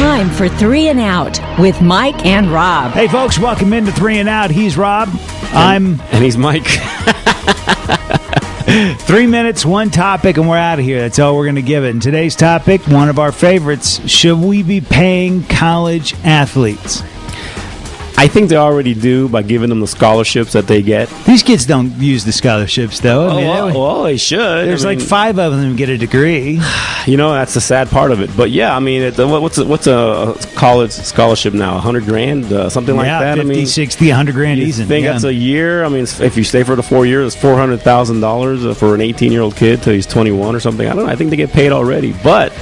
time for 3 and Out with Mike and Rob. Hey, folks, welcome into 3 and Out. He's Rob. And he's Mike. 3 minutes, one topic, and we're out of here. That's all we're going to give it. And today's topic, one of our favorites, should we be paying college athletes? I think they already do by giving them the scholarships that they get. These kids don't use the schscholarships, though. Well, they should. There's like 5 of them get a degree. You know, that's the sad part of it. But yeah, I mean, what's a college scholarship now? $100,000, something like that. 50, I mean, 60, $100,000 easy. I think that's a year. I mean, if you stay for the 4 years, it's $400,000 for an 18-year-old kid till he's 21 or something. I don't know. I think they get paid already, but.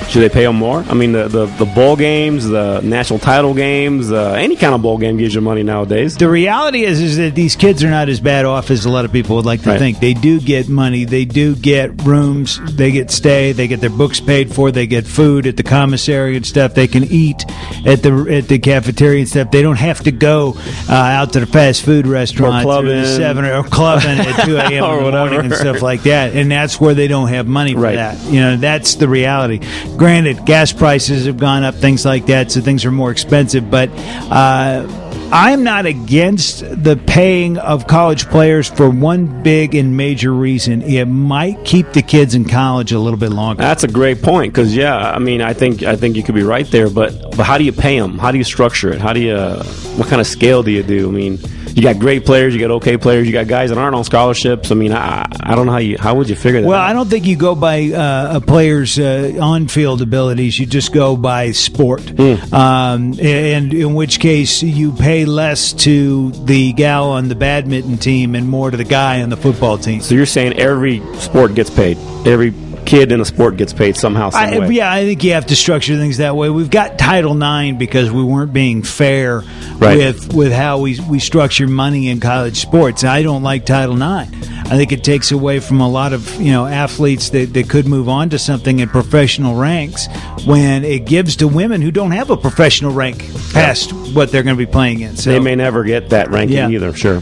Should they pay them more? I mean, the bowl games, the national title games, any kind of bowl game gives you money nowadays. The reality is that these kids are not as bad off as a lot of people would like to think. They do get money. They do get rooms. They get stay. They get their books paid for. They get food at the commissary and stuff. They can eat at the cafeteria and stuff. They don't have to go out to the fast food restaurant or clubbing at 2 a.m. in the morning and stuff like that. And that's where they don't have money for that. You know, that's the reality. Granted, gas prices have gone up, things like that, so things are more expensive. But I'm not against the paying of college players for one big and major reason. It might keep the kids in college a little bit longer. That's a great point because, I mean, I think you could be right there. But how do you pay them? How do you structure it? What kind of scale do you do? I mean, you got great players, you got okay players, you got guys that aren't on scholarships. I mean, I don't know how would you figure that out? I don't think you go by a player's on-field abilities. You just go by sport. And in which case you pay less to the gal on the badminton team and more to the guy on the football team. So you're saying every sport gets paid? Every kid in a sport gets paid somehow, some way. Yeah, I think you have to structure things that way. We've got Title IX because we weren't being fair with how we structure money in college sports. I don't like Title IX. I think it takes away from a lot of athletes that could move on to something in professional ranks when it gives to women who don't have a professional rank past what they're going to be playing in. So they may never get that ranking either, sure.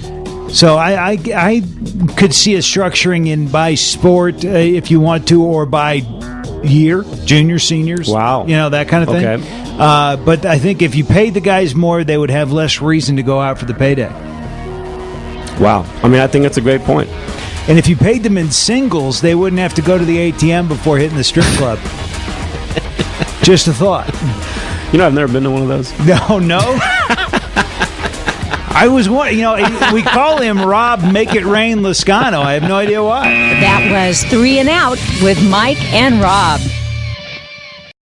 So I could see a structuring in by sport if you want to, or by year, junior, seniors. Wow. That kind of thing. Okay. But I think if you paid the guys more, they would have less reason to go out for the payday. Wow. I mean, I think that's a great point. And if you paid them in singles, they wouldn't have to go to the ATM before hitting the strip club. Just a thought. I've never been to one of those. No. I was one. We call him Rob Make It Rain Lascano. I have no idea why. That was 3 and Out with Mike and Rob.